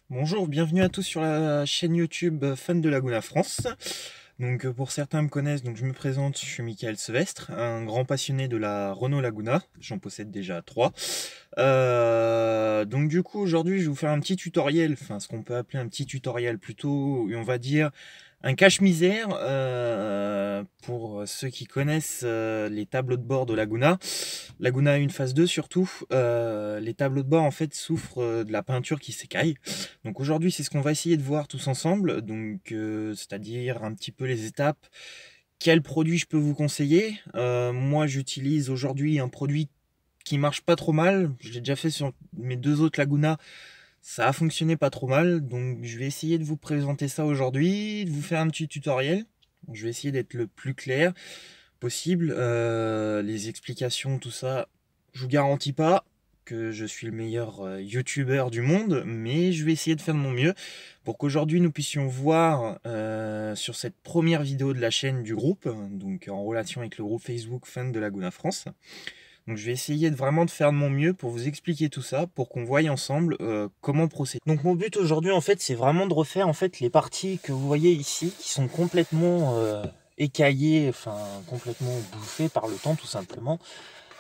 Bonjour, bienvenue à tous sur la chaîne YouTube Fan de Laguna France. Donc pour certains me connaissent, donc je me présente, je suis Michael Sevestre, un grand passionné de la Renault Laguna, j'en possède déjà 3. Donc du coup aujourd'hui je vais vous faire un petit tutoriel, enfin ce qu'on peut appeler un petit tutoriel plutôt, on va dire un cache-misère pour ceux qui connaissent les tableaux de bord de Laguna. Laguna 1 phase 2 surtout, les tableaux de bord en fait souffrent de la peinture qui s'écaille. Donc aujourd'hui c'est ce qu'on va essayer de voir tous ensemble, donc c'est-à-dire un petit peu les étapes. Quel produit je peux vous conseiller? Moi j'utilise aujourd'hui un produit qui marche pas trop mal. Je l'ai déjà fait sur mes 2 autres Laguna. Ça a fonctionné pas trop mal. Donc je vais essayer de vous présenter ça aujourd'hui, de vous faire un petit tutoriel. Je vais essayer d'être le plus clair possible. Les explications, tout ça, je vous garantis pas que je suis le meilleur youtubeur du monde, mais je vais essayer de faire de mon mieux pour qu'aujourd'hui nous puissions voir sur cette première vidéo de la chaîne du groupe, donc en relation avec le groupe Facebook Fan de Laguna France. Donc je vais essayer vraiment de faire de mon mieux pour vous expliquer tout ça, pour qu'on voie ensemble comment procéder. Donc mon but aujourd'hui en fait c'est vraiment de refaire en fait les parties que vous voyez ici qui sont complètement écaillées, enfin complètement bouffées par le temps tout simplement.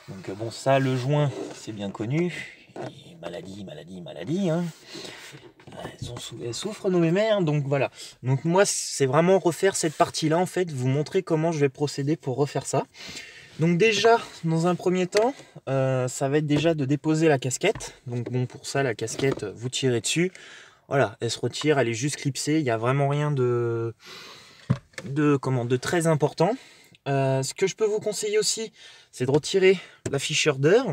Donc bon ça le joint c'est bien connu. Et maladie, maladie, maladie. Hein. Elles souffrent nos mémères, donc voilà. Donc moi c'est vraiment refaire cette partie là en fait, vous montrer comment je vais procéder pour refaire ça. Donc déjà, dans un premier temps, ça va être déjà de déposer la casquette. Donc bon, pour ça, la casquette, vous tirez dessus. Voilà, elle se retire, elle est juste clipsée. Il n'y a vraiment rien de très important. Ce que je peux vous conseiller aussi, c'est de retirer l'afficheur d'heure,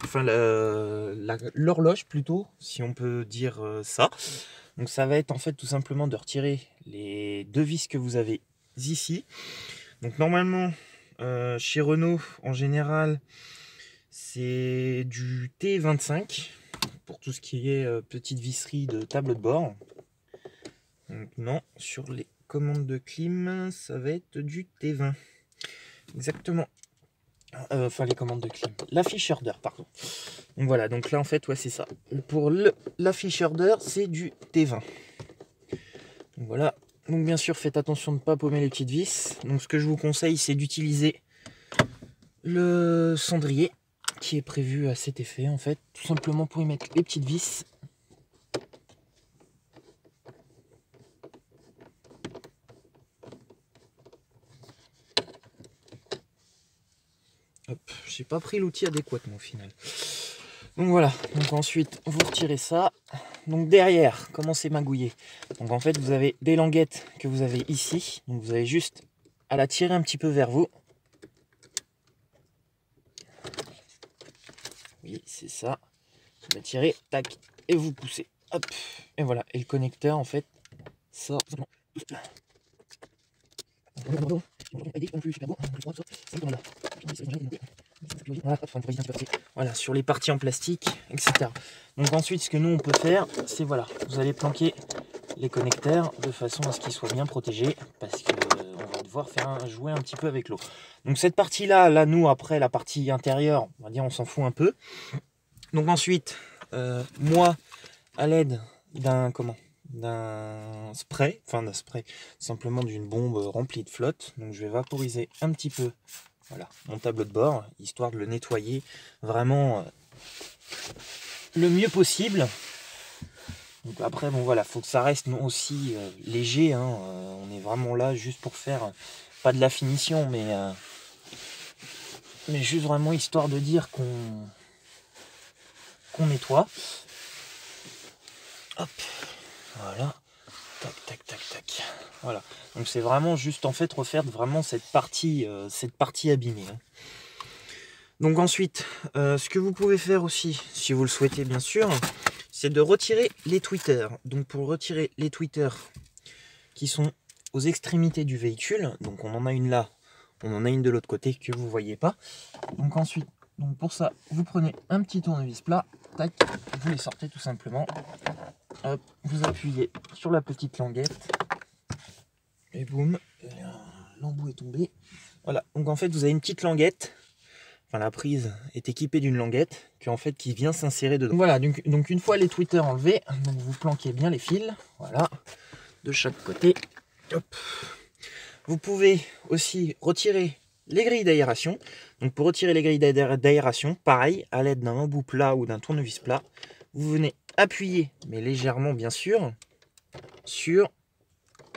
enfin l'horloge plutôt, si on peut dire ça. Donc ça va être en fait tout simplement de retirer les 2 vis que vous avez ici. Donc normalement, chez Renault, en général, c'est du T25 pour tout ce qui est petite visserie de tableau de bord. Donc non, sur les commandes de clim, ça va être du T20. Exactement. Enfin, les commandes de clim. L'afficheur d'heure, pardon. Donc voilà, donc là en fait, ouais, c'est ça. Pour l'afficheur d'heure, c'est du T20. Donc voilà. Donc bien sûr, faites attention de ne pas paumer les petites vis. Donc ce que je vous conseille, c'est d'utiliser le cendrier qui est prévu à cet effet en fait, tout simplement pour y mettre les petites vis. Hop, j'ai pas pris l'outil adéquatement au final. Donc voilà, donc ensuite vous retirez ça. Donc derrière, comment c'est magouillé? Donc en fait vous avez des languettes que vous avez ici, donc vous avez juste à la tirer un petit peu vers vous. Oui, c'est ça. Vous la tirez, tac, et vous poussez. Hop, et voilà. Et le connecteur en fait sort. Voilà, sur les parties en plastique, etc. Donc ensuite, ce que nous on peut faire, c'est voilà, vous allez planquer les connecteurs de façon à ce qu'ils soient bien protégés, parce que on va devoir jouer un petit peu avec l'eau. Donc cette partie-là, là nous après la partie intérieure, on va dire on s'en fout un peu. Donc ensuite, moi, à l'aide d'un spray, simplement d'une bombe remplie de flotte. Donc je vais vaporiser un petit peu, voilà, mon tableau de bord, histoire de le nettoyer vraiment le mieux possible. Donc après, bon voilà, faut que ça reste aussi léger. Hein, on est vraiment là juste pour faire, pas de la finition, mais juste vraiment histoire de dire qu'on nettoie. Hop, voilà. Tac, tac, tac, tac. Voilà. Donc c'est vraiment juste en fait refaire vraiment cette partie abîmée. Hein. Donc ensuite, ce que vous pouvez faire aussi, si vous le souhaitez bien sûr, c'est de retirer les tweeters. Donc pour retirer les tweeters qui sont aux extrémités du véhicule, donc on en a une là, on en a une de l'autre côté que vous ne voyez pas. Donc ensuite, donc pour ça, vous prenez un petit tournevis plat, tac, vous les sortez tout simplement. Hop, vous appuyez sur la petite languette et boum, l'embout est tombé. Voilà, donc en fait vous avez une petite languette, enfin la prise est équipée d'une languette qui vient s'insérer dedans. Voilà, donc une fois les tweeters enlevés, donc vous planquez bien les fils, voilà, de chaque côté. Hop. Vous pouvez aussi retirer les grilles d'aération. Donc pour retirer les grilles d'aération, pareil, à l'aide d'un embout plat ou d'un tournevis plat, vous venez appuyer, mais légèrement bien sûr, sur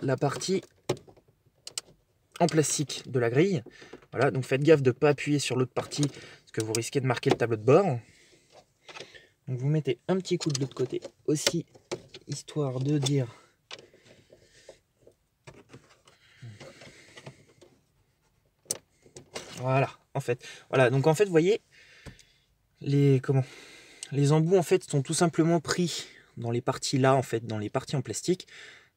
la partie en plastique de la grille. Voilà, donc faites gaffe de ne pas appuyer sur l'autre partie, parce que vous risquez de marquer le tableau de bord. Donc vous mettez un petit coup de l'autre côté aussi, histoire de dire... Voilà, donc en fait, vous voyez, les embouts en fait sont tout simplement pris dans les parties là, en fait, dans les parties en plastique.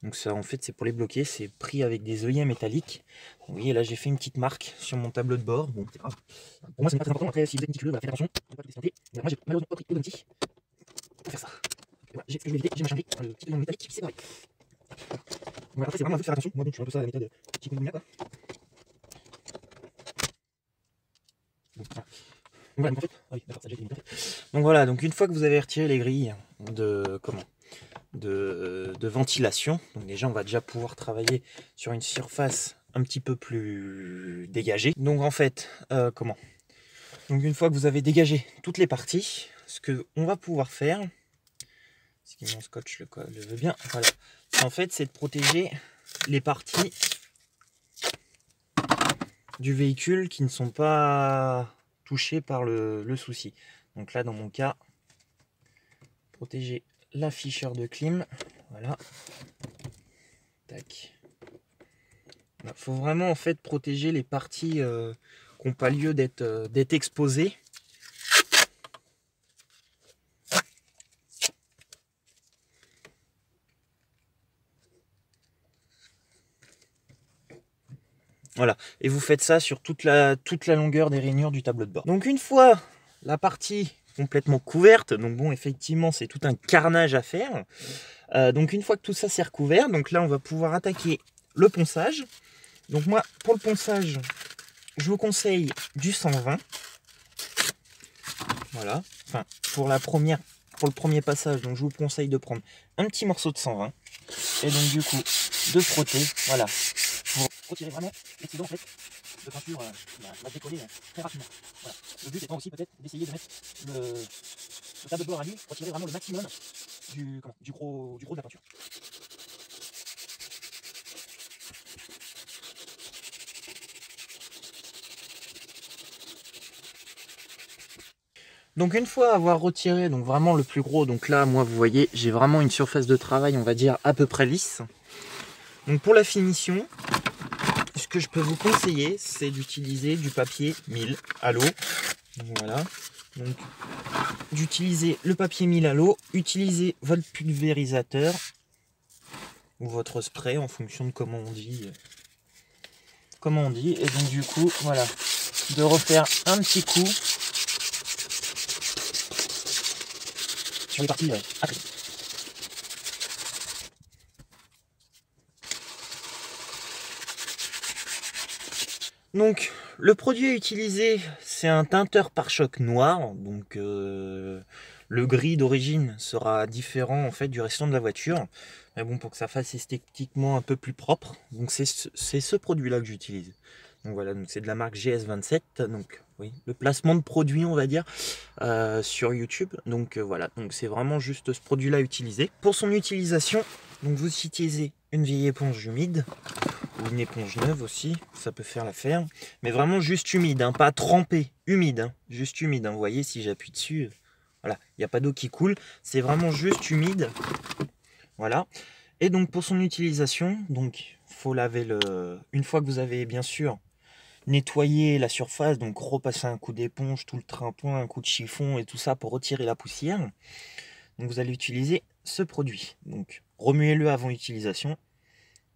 Donc ça, en fait, c'est pour les bloquer, c'est pris avec des œillets métalliques. Vous voyez, là, j'ai fait une petite marque sur mon tableau de bord. Bon, c'est grave. Pour moi, c'est pas très important. Après, si vous êtes méticuleux, faites attention. On va pas tout moi, j'ai malheureusement pas pris de l'outil pour faire ça. Voilà, je vais éviter, j'ai machin le petit œillet métallique qui séparé. Voilà, après, c'est vraiment à vous de faire attention. Moi, donc, je suis un peu ça à la méthode petit coup de quoi. Voilà, donc, en fait, ah oui, d'accord, ça, j'ai été donc voilà, donc une fois que vous avez retiré les grilles de ventilation, donc déjà on va déjà pouvoir travailler sur une surface un petit peu plus dégagée. Donc en fait, donc une fois que vous avez dégagé toutes les parties, ce que on va pouvoir faire, si mon scotch le veut bien, voilà, en fait c'est de protéger les parties du véhicule qui ne sont pas touchés par le souci. Donc là, dans mon cas, protéger l'afficheur de clim. Voilà. Tac. Il faut vraiment en fait protéger les parties qui n'ont pas lieu d'être exposées. Voilà, et vous faites ça sur toute la longueur des rainures du tableau de bord. Donc une fois la partie complètement couverte, donc bon, effectivement c'est tout un carnage à faire. Donc une fois que tout ça c'est recouvert, donc là on va pouvoir attaquer le ponçage. Donc moi, pour le ponçage, je vous conseille du 120. Voilà, enfin pour le premier passage, donc je vous conseille de prendre un petit morceau de 120 et donc du coup de frotter, voilà, pour retirer vraiment l'excédent en fait de peinture va se décoller très rapidement. Voilà. Le but étant aussi peut-être d'essayer de mettre le tableau de bord à nu, retirer vraiment le maximum du gros de la peinture. Donc une fois avoir retiré donc vraiment le plus gros, donc là moi vous voyez j'ai vraiment une surface de travail on va dire à peu près lisse. Donc pour la finition, ce que je peux vous conseiller c'est d'utiliser du papier 1000 à l'eau. Voilà, donc d'utiliser le papier 1000 à l'eau, utilisez votre pulvérisateur ou votre spray en fonction de comment on dit. Et donc du coup voilà, de refaire un petit coup sur les parties acryliques. Donc le produit à utiliser c'est un teinteur pare-choc noir, donc le gris d'origine sera différent en fait du restant de la voiture, mais bon pour que ça fasse esthétiquement un peu plus propre, donc c'est ce produit là que j'utilise. Donc voilà, donc c'est de la marque GS27, donc oui, le placement de produit on va dire sur YouTube. Donc voilà, donc c'est vraiment juste ce produit là à utiliser. Pour son utilisation, donc vous utilisez une vieille éponge humide ou une éponge neuve aussi, ça peut faire l'affaire, mais vraiment juste humide, hein, pas trempé, humide, hein, juste humide, hein. Vous voyez si j'appuie dessus, voilà, il n'y a pas d'eau qui coule, c'est vraiment juste humide. Voilà. Et donc pour son utilisation, donc faut laver une fois que vous avez bien sûr nettoyer la surface, donc repasser un coup d'éponge, tout le trimpoint, un coup de chiffon et tout ça pour retirer la poussière. Donc vous allez utiliser ce produit. Donc remuez-le avant utilisation.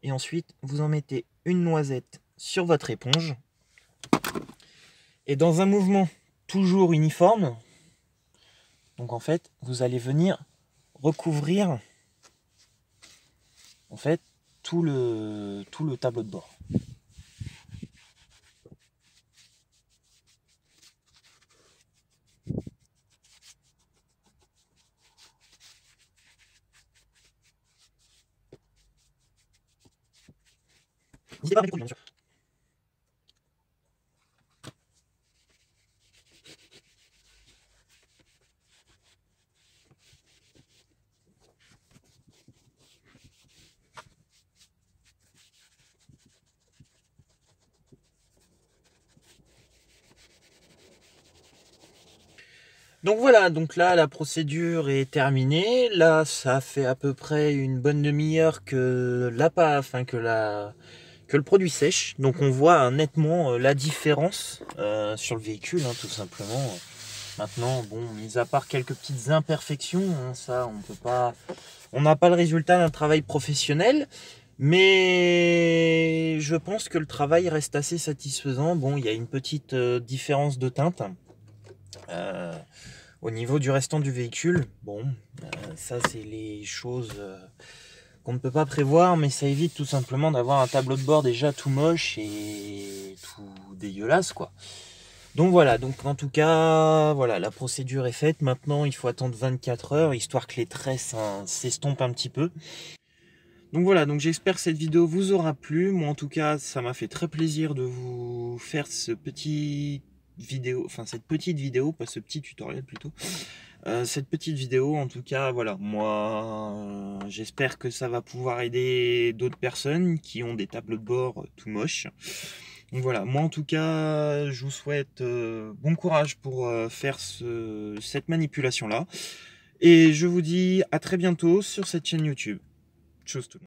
Et ensuite, vous en mettez une noisette sur votre éponge. Et dans un mouvement toujours uniforme, donc en fait, vous allez venir recouvrir en fait tout le tableau de bord. pas avec bien sûr. Donc voilà, donc là la procédure est terminée. Là, ça fait à peu près une bonne demi-heure que que le produit sèche. Donc on voit nettement la différence sur le véhicule, hein, tout simplement. Maintenant, bon, mis à part quelques petites imperfections, hein, ça on peut pas, on n'a pas le résultat d'un travail professionnel. Mais je pense que le travail reste assez satisfaisant. Bon, il y a une petite différence de teinte. Au niveau du restant du véhicule, bon, ça c'est les choses qu'on ne peut pas prévoir, mais ça évite tout simplement d'avoir un tableau de bord déjà tout moche et tout dégueulasse, quoi. Donc voilà, donc en tout cas, voilà, la procédure est faite. Maintenant, il faut attendre 24 heures, histoire que les traits s'estompent un petit peu. Donc voilà, donc j'espère que cette vidéo vous aura plu. Moi en tout cas, ça m'a fait très plaisir de vous faire cette petite vidéo, pas ce petit tutoriel plutôt. Cette petite vidéo, en tout cas, voilà, moi j'espère que ça va pouvoir aider d'autres personnes qui ont des tableaux de bord tout moches. Donc voilà, moi en tout cas, je vous souhaite bon courage pour faire cette manipulation-là. Et je vous dis à très bientôt sur cette chaîne YouTube. Tchuss tout le monde.